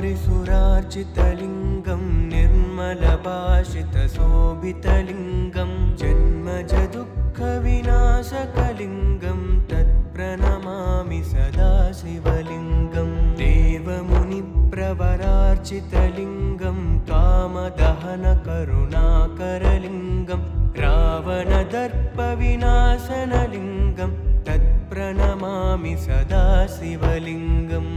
ब्रह्ममुरारिसुरार्चितलिङ्गं निर्मलभाषितशोभितलिङ्गं जन्मजदुःखविनाशकलिङ्गं तत्प्रणमामि सदा शिवलिङ्गं देवमुनिप्रवरार्चितलिङ्गं कामदहनकरुणाकरलिङ्गं रावणदर्पविनाशनलिङ्गं तत्प्रणमामि सदा शिवलिङ्गम्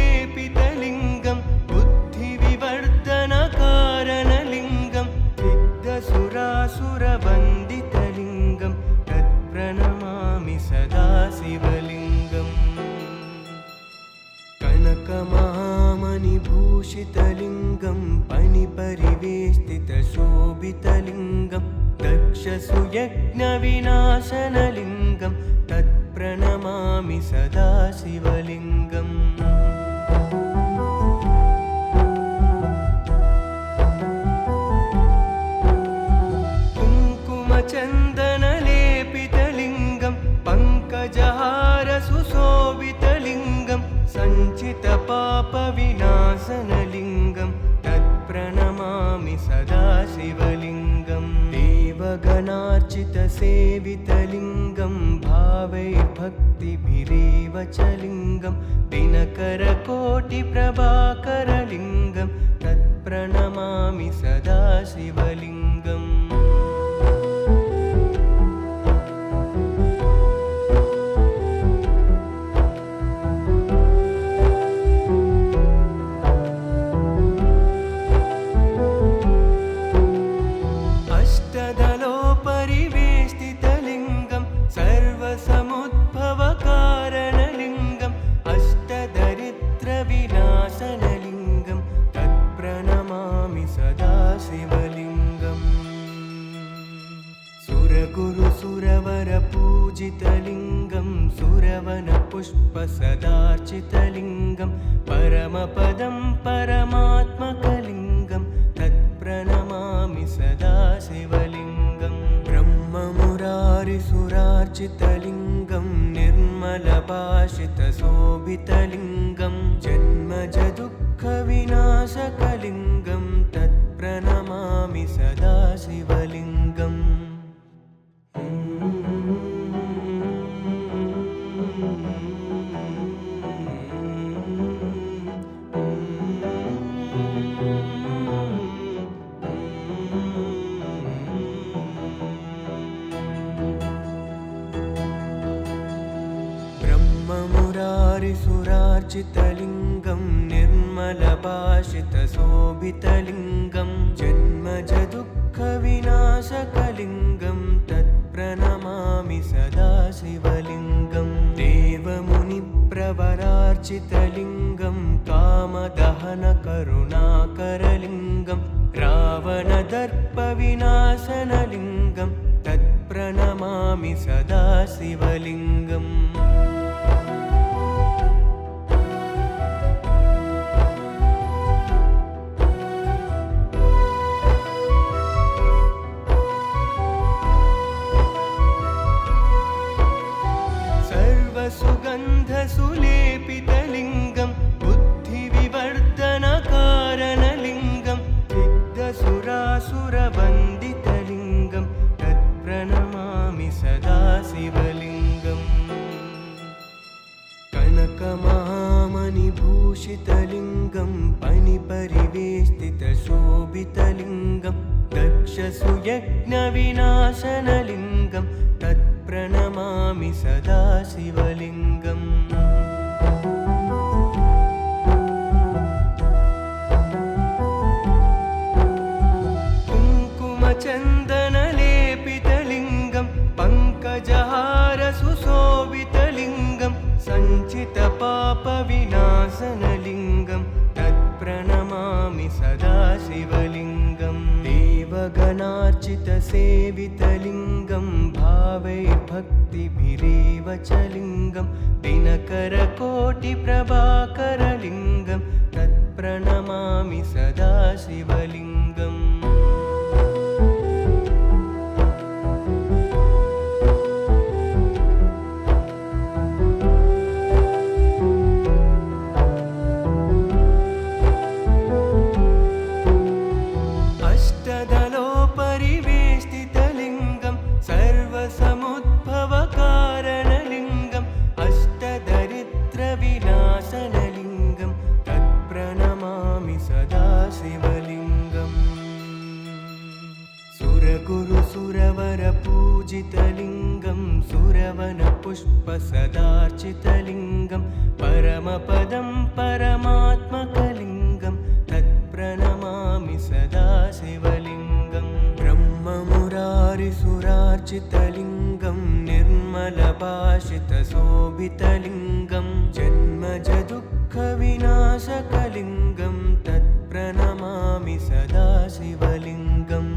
सर्वसुगन्धसुलेपितलिङ्गं बुद्धिविवर्धनकारणलिङ्गं सिद्धसुरासुरवन्दितलिङ्गं तत्प्रणमामि सदा शिवलिङ्गम् कनकमहामणिभूषितलिङ्गं फणिपरिवेष्टितशोभितलिङ्गं दक्षसुयज्ञविनाशनलिङ्गं तत्प्रणमामि सदा शिवलिङ्गम् कुङ्कुमचन्दनलेपितलिङ्गं पङ्कजहारसुशोभितलिङ्गं सञ्चितपापविनाशनलिङ्गं तत्प्रणमामि सदा शिवलिङ्गम् देवगणार्चितसेवितलिङ्गं भावैर्भक्तिभिरेव च लिङ्गं दिनकरकोटिप्रभाकरलिङ्गं तत्प्रणमामि सदा शिवलिङ्गम् अष्टदलोपरिवेष्टितलिङ्गं सर्वसमुद्भवकारणलिङ्गम् अष्टदरिद्रविनाशनलिङ्गं तत्प्रणमामि सदा शिवलिङ्गम् सुरगुरुसुरवरपूजितलिङ्गं सुरवनपुष्पसदार्चितलिङ्गं परमपदं परमात्मकलिङ्गं तत्प्रणमामि सदा शिवलिङ्गं ब्रह्ममुरारिसुरार्चितलिङ्गं निर्मलभाषितशोभितलिङ्गं जन्मजदुःखविनाशकलिङ्गं तत्प्रणमामि सदा शिवलिङ्गम् ब्रह्ममुरारिसुरार्चितलिङ्गं निर्मलभाषितशोभितलिङ्गं जन्मजदुःखविनाशकलिङ्गं तत्प्रणमामि सदा शिवलिङ्गं देवमुनिप्रवरार्चितलिङ्गं कामदहनकरुणाकरलिङ्गं रावणदर्पविनाशनलिङ्गं तत्प्रणमामि सदा शिवलिङ्गम् सर्वसुगन्धसुलेपितलिङ्गं बुद्धिविवर्धनकारणलिङ्गं सिद्धसुरासुरवन्दितलिङ्गं तत्प्रणमामि सदा शिवलिङ्गम् कनकमहामणिभूषितलिङ्गं फणिपरिवेष्टितशोभितलिङ्गं दक्षसुयज्ञविनाशनलिङ्गं तत्प्रणमामि सदा शिवलिङ्गम् कुङ्कुमचन्दनलेपितलिङ्गं पङ्कजहारसुशोभितलिङ्गं सञ्चितपापविनाशनलिङ्गं तत्प्रणमामि सदा शिवलिङ्गं देवगणार्चितसेवितलिङ्गं भावैर्भक्तिभिरेव भक्तिभिरेव च लिङ्गं दिनकरकोटिप्रभाकरलिङ्गं तत्प्रणमामि सदा शिवलिङ्गम् अष्टदलोपरिवेष्टितलिङ्गं सर्वसमुद्भवकारणलिङ्गम् अष्टदरिद्रविनाशनलिङ्गं तत्प्रणमामि सदा शिवलिङ्गम् सुरगुरुसुरवरपूजितलिङ्गं सुरवनपुष्पसदार्चितलिङ्गं परमपदं परमात्मकलिङ्गं तत्प्रणमामि सदा शिवलिङ्गम् ब्रह्ममुरारिसुरार्चितलिङ्गं निर्मलभाषितशोभितलिङ्गं जन्मजदुःखविनाशकलिङ्गं तत्प्रणमामि सदा शिवलिङ्गम्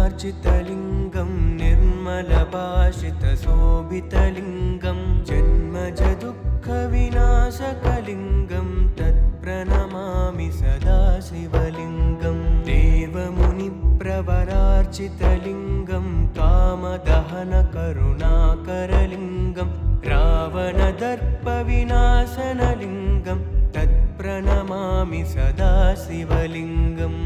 ब्रह्ममुरारिसुरार्चितलिङ्गं निर्मलभाषितशोभितलिङ्गं जन्मजदुःखविनाशकलिङ्गं तत्प्रणमामि सदा शिवलिङ्गम् देवमुनिप्रवरार्चितलिङ्गं कामदहनकरुणाकरलिङ्गं रावणदर्पविनाशनलिङ्गं तत्प्रणमामि सदा शिवलिङ्गम्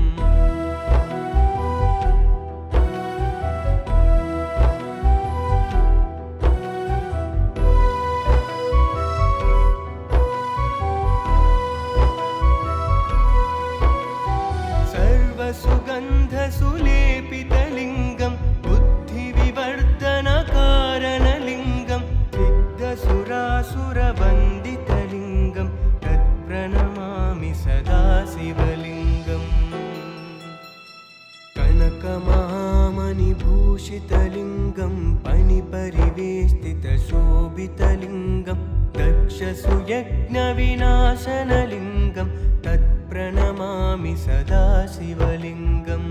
सुगन्धसुलेपितलिङ्गं बुद्धिविवर्धनकारणलिङ्गं सिद्धसुरासुरवन्दितलिङ्गं तत्प्रणमामि सदा शिवलिङ्गम् कनकमहामणिभूषितलिङ्गं पणिपरिवेष्टितशोभितलिङ्गं दक्षसुयज्ञविनाशनलिङ्गं तत्प्रणमामि सदा शिवलिङ्गम्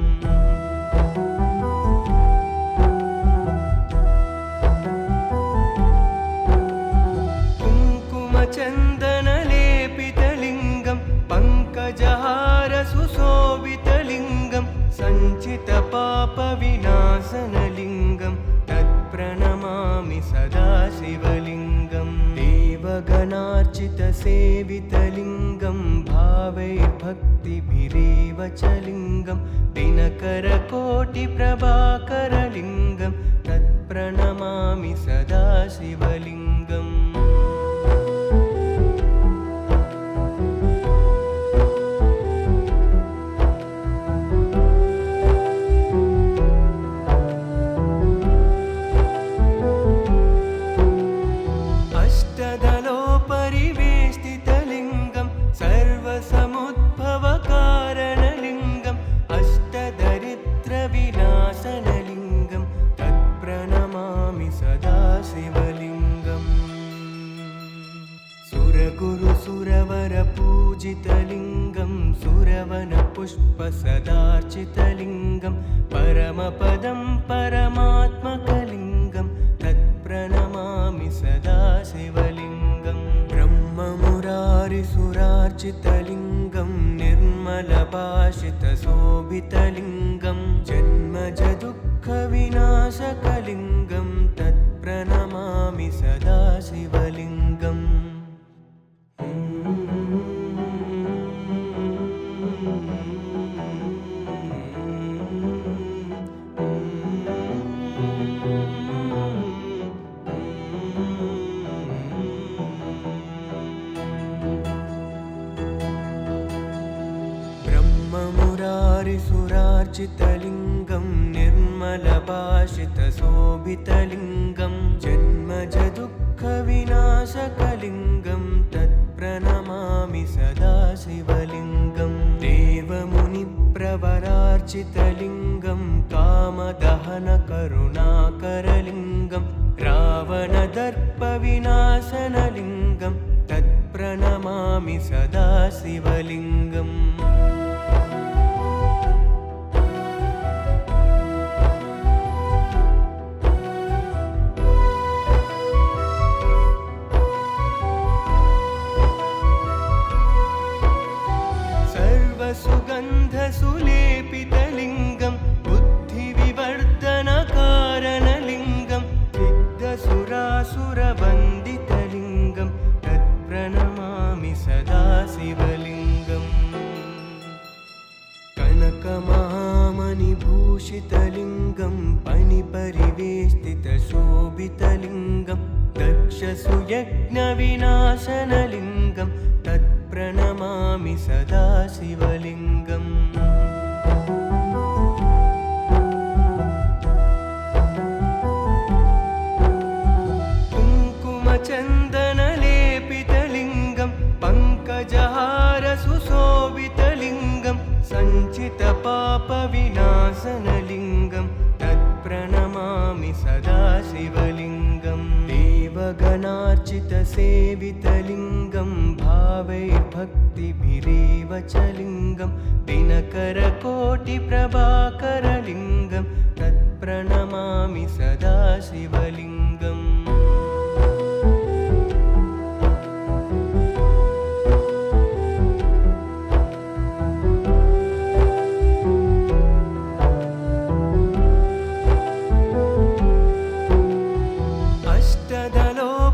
कुङ्कुमचन्दनलेपितलिङ्गं पङ्कजहारसुशोभितलिङ्गं सञ्चितपापविनाशनलिङ्गं तत्प्रणमामि सदा शिवलिङ्गम् देवगणार्चितसेवितलिङ्गं भावैर्भक्तिभिरेव च लिङ्गं दिनकरकोटिप्रभाकरलिङ्गं तत्प्रणमामि सदा शिवलिङ्गम् अष्टदलोपरिवेष्टितलिङ्गं सर्वसमुद्भवकारणलिङ्गम् अष्टदरिद्रविनाशनलिङ्गं तत्प्रणमामि सदा शिवलिङ्गम् सुरगुरुसुरवरपूजितलिङ्गं सुरवनपुष्पसदार्चितलिङ्गं परमपदं परमात्मकलिङ्गं तत्प्रणमामि सदा शिवलिङ्गम् ब्रह्ममुरारिसुरार्चितलिङ्गं निर्मलभाषितशोभितलिङ्गं जन्मजदुःखविनाशकलिङ्गं तत्प्रणमामि सदा शिवलिङ्गम् ब्रह्ममुरारिसुरार्चितलिङ्गं निर्मलभाषितशोभितलिङ्गं जन्मजदुःखविनाशकलिङ्गं तत्प्रणमामि सदा शिवलिङ्गम् देवमुनिप्र सेवितलिङ्गं कामदहनकरुणाकरलिङ्गं रावणदर्पविनाशनलिङ्गं तत्प्रणमामि सदा शिवलिङ्गम् सुगन्धसुलेपितलिङ्गं बुद्धिविवर्धनकारणलिङ्गं सिद्धसुरासुरवन्दितलिङ्गं तत्प्रणमामि सदा शिवलिङ्गम् कनकमहामणिभूषितलिङ्गं पणिपरिवेष्टितशोभितलिङ्गं दक्षसुयज्ञविनाशनलिङ्गं तत्प्रणमामि सदा शिवलिङ्गम् कुङ्कुमचन्दनलेपितलिङ्गं पङ्कजहारसुशोभितलिङ्गं सञ्चितपापविनाशनलिङ्गं तत्प्रणमामि सदा शिवलिङ्गम् देवगणार्चितसेवितलिङ्गं भावैर्भक्तिभिरेव च लिङ्गं दिनकरकोटिप्रभाकरलिङ्गं तत्प्रणमामि सदा शिवलिङ्गम्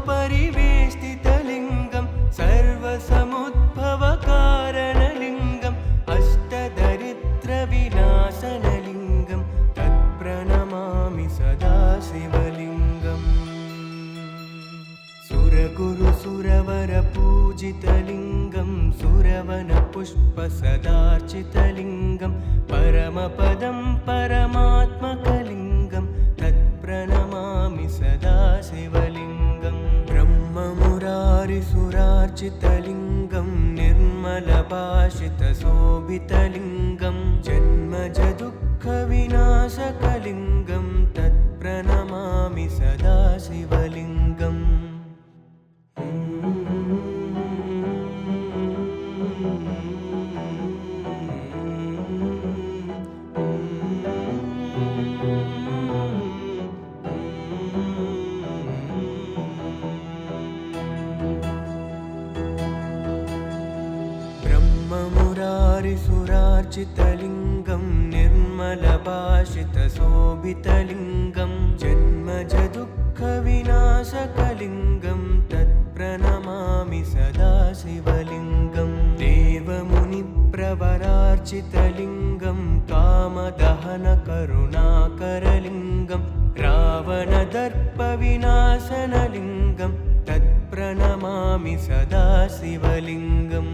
परिवेष्टितलिङ्गं सर्वसमुद्भवकारणलिङ्गं अष्टदरिद्रविनाशनलिङ्गं तत्प्रणमामि सदा शिवलिङ्गम् सुरगुरुसुरवरपूजितलिङ्गं सुरवनपुष्पसदार्चितलिङ्गं परमपदं परमात्मकलिङ्गं तत्प्रणमामि सदा शिवलिङ्गम् ब्रह्ममुरारिसुरार्चितलिङ्गं निर्मलभाषितशोभितलिङ्गं जन्मजदुःखविनाशकलिङ्गं तत्प्रणमामि सदा शिवलिङ्गम् ब्रह्ममुरारिसुरार्चितलिङ्गं निर्मलभाषितशोभितलिङ्गं जन्मजदुःखविनाशकलिङ्गं तत्प्रणमामि सदा शिवलिङ्गम् देवमुनिप्रवरार्चितलिङ्गं कामदहनकरुणाकरलिङ्गं रावणदर्पविनाशनलिङ्गं तत्प्रणमामि सदा शिवलिङ्गम्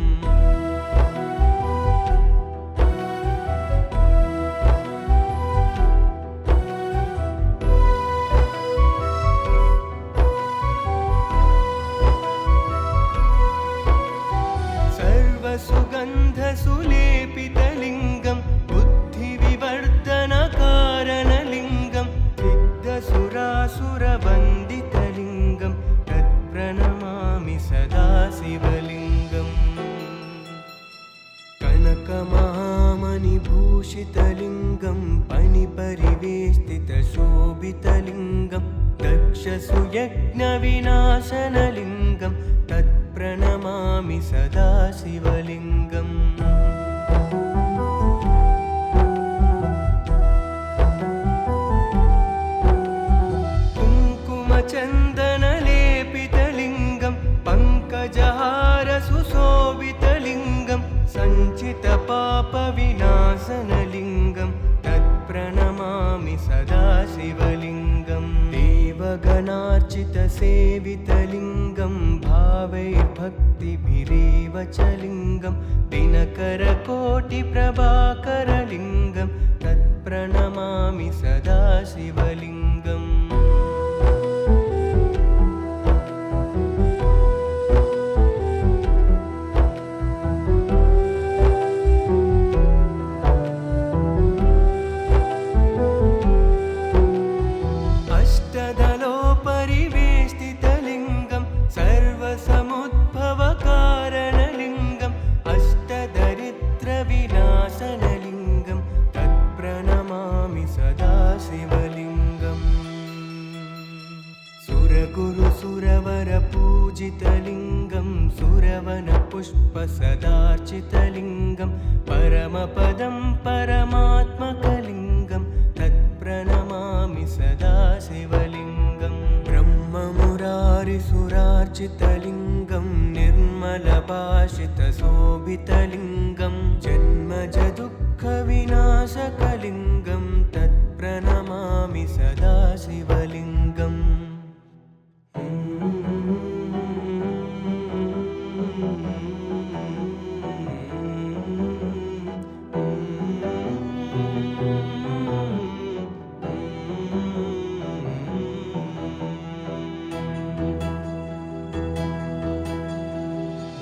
सुगन्धसुलेपितलिङ्गं बुद्धिविवर्धनकारणलिङ्गं सिद्धसुरासुरवन्दितलिङ्गं तत्प्रणमामि सदा शिवलिङ्गम् कनकमहामणिभूषितलिङ्गं पणिपरिवेष्टितशोभितलिङ्गं दक्षसुयज्ञविनाशनलिङ्गं तत्प्रणमामि सदा शिवलिङ्गम् कुङ्कुमचन्दनलेपितलिङ्गं पङ्कजहारसुशोभितलिङ्गं सञ्चितपापविनाशनलिङ्गं तत्प्रणमामि सदा शिवलिङ्गम् देवगणार्चितसेवितलिङ्गं भावैर्भक्तिभिरेव च लिङ्गं दिनकरकोटिप्रभाकरलिङ्गं तत्प्रणमामि सदा शिवलिङ्गम् सुरार्चितलिङ्गं निर्मलभाषितशोभितलिङ्गं जन्मजदुःखविनाशकलिङ्गं तत्प्रणमामि सदा शिवलिङ्गम्।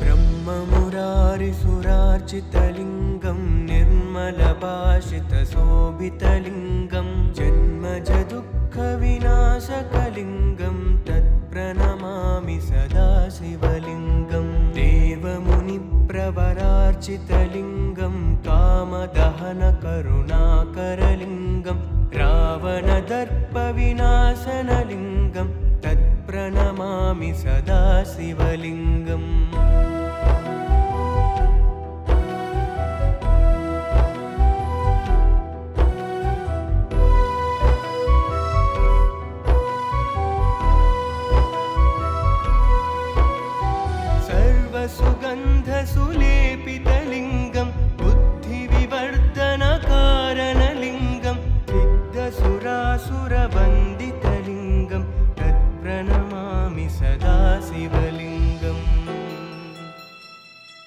ब्रह्ममुरारिसुरार्चितलिङ्गं निर्मलभाषितशोभितलिङ्गं जन्मजदुःखविनाशकलिङ्गं तत्प्रणमामि सदा शिवलिङ्गम्। देवमुनिप्रवरार्चितलिङ्गं कामदहनकरुणाकरलिङ्गं रावणदर्पविनाशनलिङ्गं तत्प्रणमामि सदा शिवलिङ्गम्। सर्वसुगन्धसुलेपितलिङ्गं बुद्धिविवर्धनकारणलिङ्गं सिद्धसुरासुरवन्दितलिङ्गं तत्प्रणमामि सदा शिवलिङ्गम्।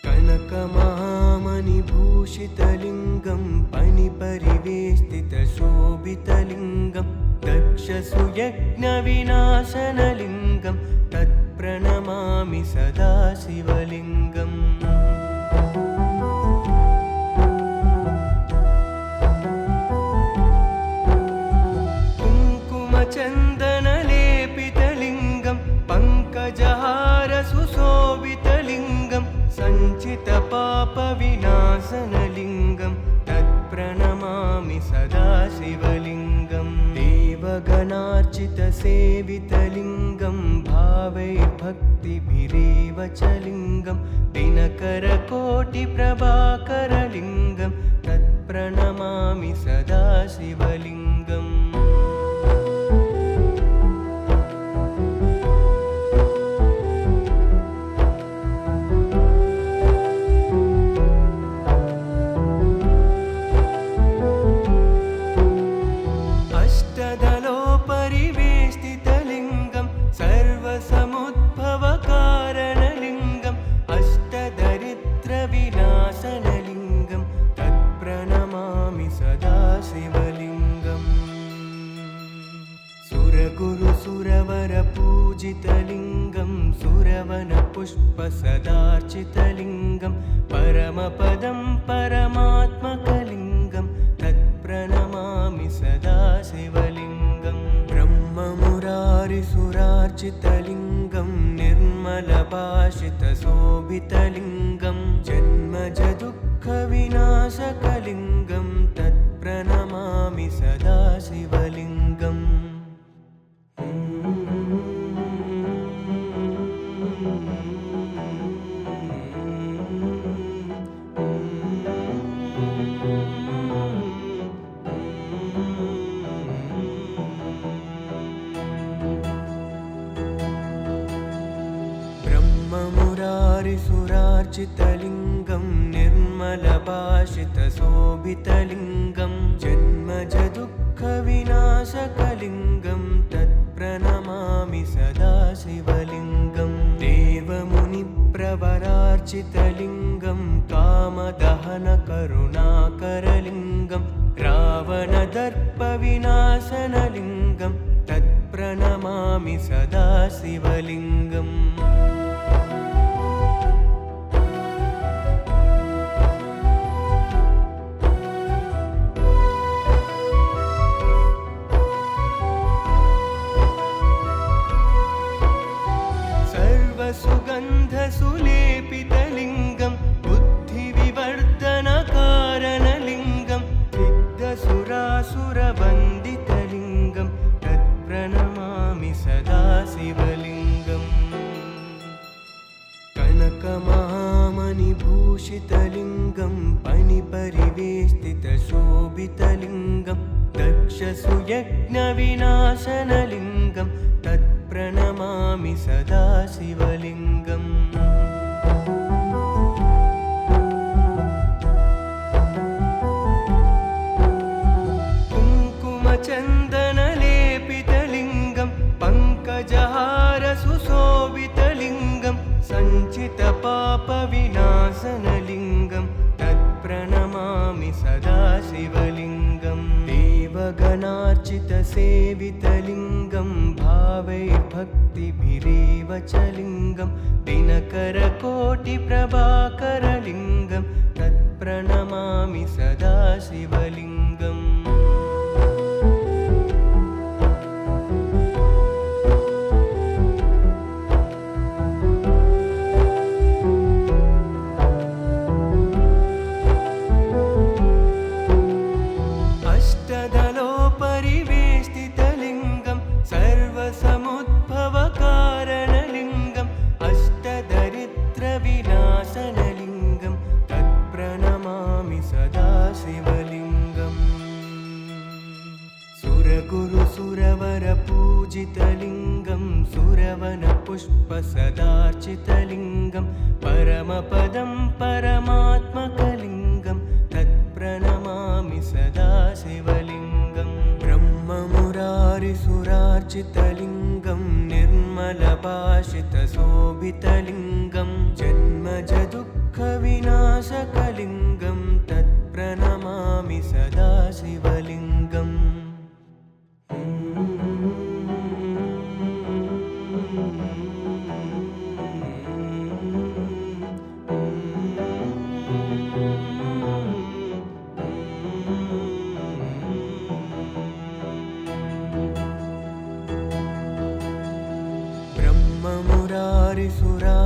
कनकमहामणिभूषितलिङ्गं फणिपरिवेष्टितशोभितलिङ्गं दक्षसुयज्ञविनाशनलिङ्गं तत्प्रणमामि सदा शिवलिङ्गम्। कुङ्कुमचन्दनलेपितलिङ्गं पङ्कजहारसुशोभितलिङ्गं सञ्चितपापविनाशनलिङ्गं तत्प्रणमामि सदा शिवलिङ्गम्। देवगणार्चितसेवितलिङ्गं भावैर्भक्तिभिरेव च लिङ्गं दिनकरकोटिप्रभाकरलिङ्गं तत्प्रणमामि सदा शिवलिङ्गम्। अष्टदलोपरिवेष्टितलिङ्गं सर्वसमुद्भवकारणलिङ्गम् अष्टदरिद्रविनाशनलिङ्गं तत्प्रणमामि सदा शिवलिङ्गम्। सुरगुरुसुरवरपूजितलिङ्गं सुरवनपुष्पसदार्चितलिङ्गं परमपदं परमात्मकलिङ्गं तत्प्रणमामि सदा शिवलिङ्गम्। ब्रह्ममुरारिसुरार्चितलिङ्गं निर्मलभाषितशोभितलिङ्गं जन्मजदुःखविनाशकलिङ्गं तत्प्रणमामि सदा शिवलिङ्गम्। ब्रह्ममुरारिसुरार्चितलिङ्गं निर्मलभाषितशोभितलिङ्गं जन्मजदुःखविनाशकलिङ्गं तत्प्रणमामि सदा शिवलिङ्गम्। देवमुनिप्रवरार्चितलिङ्गं कामदहनकरुणाकरलिङ्गं रावणदर्पविनाशनलिङ्गं तत्प्रणमामि सदा शिवलिङ्गम्। सर्वसुगन्धसुलेपितलिङ्गं बुद्धिविवर्धनकारणलिङ्गं सिद्धसुरासुरवन्दितलिङ्गं तत्प्रणमामि सदा शिवलिङ्गम्। कनकमहामणिभूषितलिङ्गं फणिपरिवेष्टितशोभितलिङ्गं दक्षसुयज्ञविनाशनलिङ्गं तत्प्रणमामि तत्प्रणमामि सदा शिवलिङ्गम् कुङ्कुमचन्दनलेपितलिङ्गं पङ्कजहारसुशोभितलिङ्गं सञ्चितपापविनाशनलिङ्गं तत्प्रणमामि सदा शिवलिङ्गं देवगणार्चितसेवितलिङ्गं भावैर्भक्तिभिरेव च लिङ्गं दिनकरकोटिप्रभाकरलिङ्गं तत्प्रणमामि सदा शिवलिङ्गम् अष्टदलोपरिवेष्टितलिङ्गं सर्वसमुद्भवकारणलिङ्गम् अष्टदरिद्रविनाशनलिङ्गं तत्प्रणमामि सदा शिवलिङ्गम् सुरगुरुसुरवरपूजितलिङ्गं सुरवनपुष्पसदार्चितलिङ्गं परमपदं परमात्मकलिङ्गं तत्प्रणमामि सदा शिवलिङ्गं ब्रह्ममुरारिसुरार्चितलिङ्गं निर्मलभाषितशोभितलिङ्गं जन्मजदुःखविनाशकलिङ्गं तत्प्रणमामि सदा शिवलिङ्गम्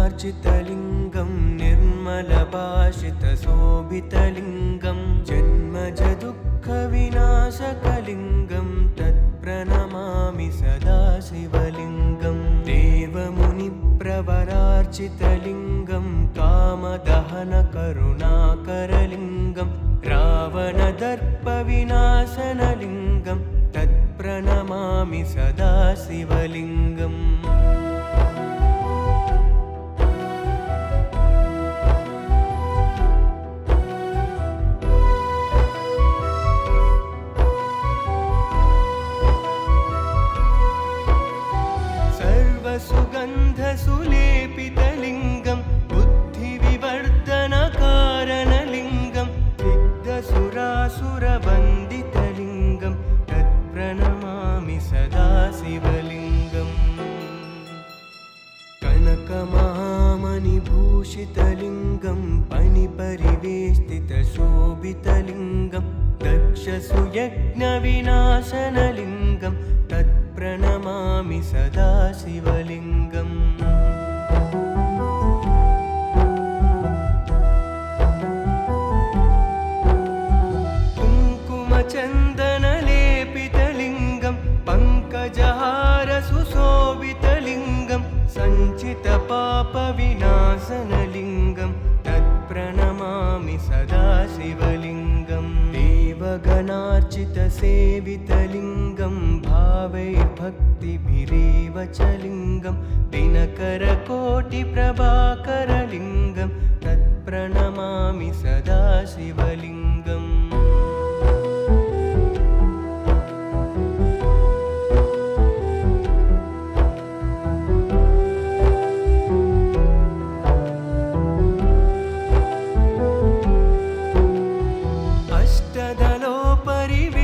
ब्रह्ममुरारिसुरार्चितलिङ्गं निर्मलभाषितशोभितलिङ्गं जन्मजदुःखविनाशकलिङ्गं तत्प्रणमामि सदा शिवलिङ्गं देवमुनिप्रवरार्चितलिङ्गं कामदहनकरुणाकरलिङ्गं रावणदर्पविनाशनलिङ्गं तत्प्रणमामि सदा शिवलिङ्गम् सर्वसुगन्धसुलेपितलिङ्गं बुद्धिविवर्धनकारणलिङ्गं सिद्धसुरासुरवन्दितलिङ्गं तत्प्रणमामि सदा शिवलिङ्गम् कनकमहामणिभूषितलिङ्गं पणिपरिवेष्टितशोभितलिङ्गं दक्षसुयज्ञविनाशनलिङ्गं तत्प्रणमामि सदा शिवलिङ्गम् कुङ्कुमचन्दनलेपितलिङ्गं पङ्कजहारसुशोभितलिङ्गं सञ्चितपापविनाशनलिङ्गं तत्प्रणमामि सदा शिवलिङ्गं देवगणार्चितसेवितलिङ्गं भावैर्भक्तिभिरेव च लिङ्गं दिनकरकोटिप्रभाकरलिङ्गं तत्प्रणमामि सदा शिवलिङ्गम्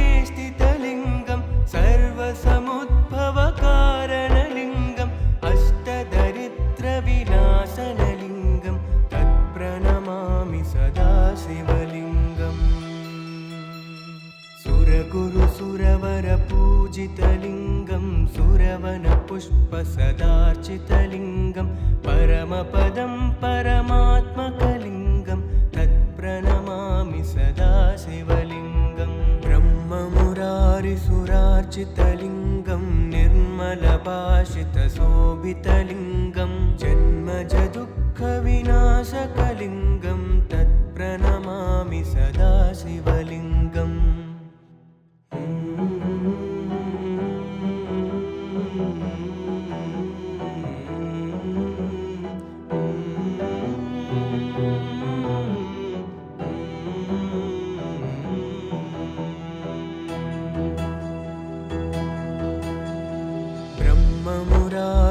अष्टदलोपरिवेष्टितलिङ्गं सर्वसमुद्भवकारणलिङ्गम् अष्टदरिद्रविनाशनलिङ्गं तत्प्रणमामि सदा शिवलिङ्गम् सुरगुरुसुरवरपूजितलिङ्गं सुरवनपुष्पसदार्चितलिङ्गं परमपदं परमात्मकलिङ्गं तत्प्रणमामि सदा शिवलिङ्गं ब्रह्ममुरारिसुरार्चितलिङ्गं निर्मलभाषितशोभितलिङ्गं जन्मजदुःखविनाशकलिङ्गं तत्प्रणमामि सदा शिवलिङ्गम्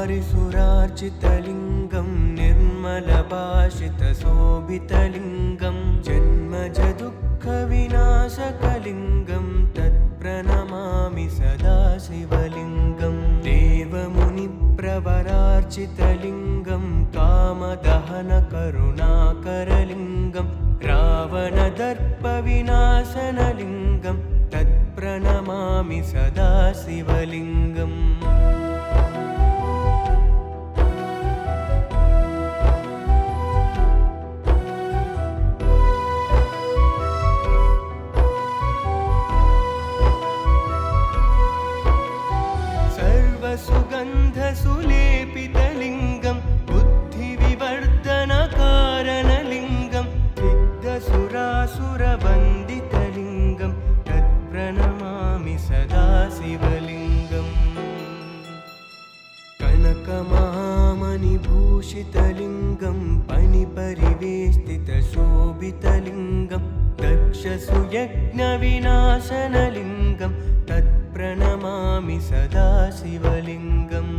ब्रह्ममुरारिसुरार्चितलिङ्गं निर्मलभाषितशोभितलिङ्गं जन्मजदुःखविनाशकलिङ्गं तत्प्रणमामि सदा शिवलिङ्गं देवमुनिप्रवरार्चितलिङ्गं कामदहनकरुणाकरलिङ्गं रावणदर्पविनाशनलिङ्गं तत्प्रणमामि सदा शिवलिङ्गम् सर्वसुगन्धसुलेपितलिङ्गं बुद्धिविवर्धनकारणलिङ्गं सिद्धसुरासुरवन्दितलिङ्गं तत्प्रणमामि सदा शिवलिङ्गम् कनकमहामणिभूषितलिङ्गं पणिपरिवेष्टितशोभितलिङ्गं दक्षसुयज्ञविनाशनलिङ्गं तत्प्रणमामि सदा शिवलिङ्गम्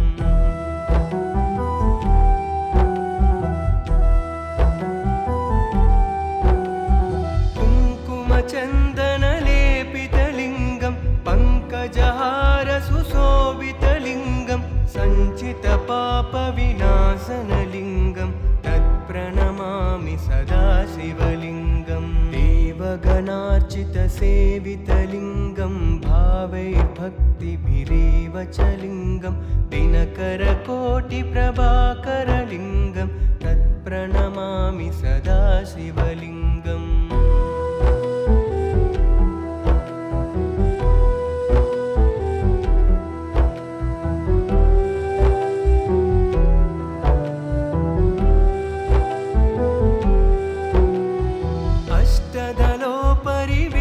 कुङ्कुमचन्दनलेपितलिङ्गं पङ्कजहारसुशोभितलिङ्गं सञ्चितपापविनाशनलिङ्गं तत्प्रणमामि सदा शिवलिङ्गम् देवगणार्चितसेवितलिङ्गं भावैर्भक्तिभिरेव च लिङ्गं दिनकरकोटिप्रभाकरलिङ्गं तत्प्रणमामि सदा शिवलिङ्गम्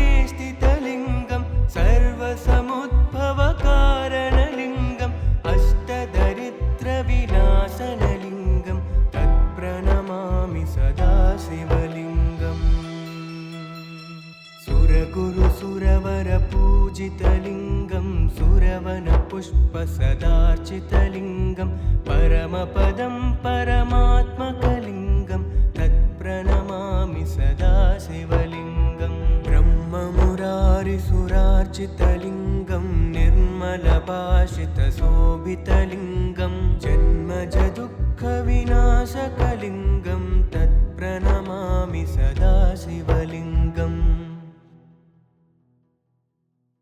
अष्टदलोपरिवेष्टितलिङ्गं सर्वसमुद्भवकारणलिङ्गं अष्टदरिद्रविनाशनलिङ्गं तत्प्रणमामि सदा शिवलिङ्गम् सुरगुरुसुरवरपूजितलिङ्गं सुरवनपुष्पसदार्चितलिङ्गं परमपदं परमात्मकलिङ्गं तत्प्रणमामि सदा शिवलिङ्गं ब्रह्ममुरारिसुरार्चितलिङ्गं निर्मलभाषितशोभितलिङ्गं जन्मजदुःखविनाशकलिङ्गं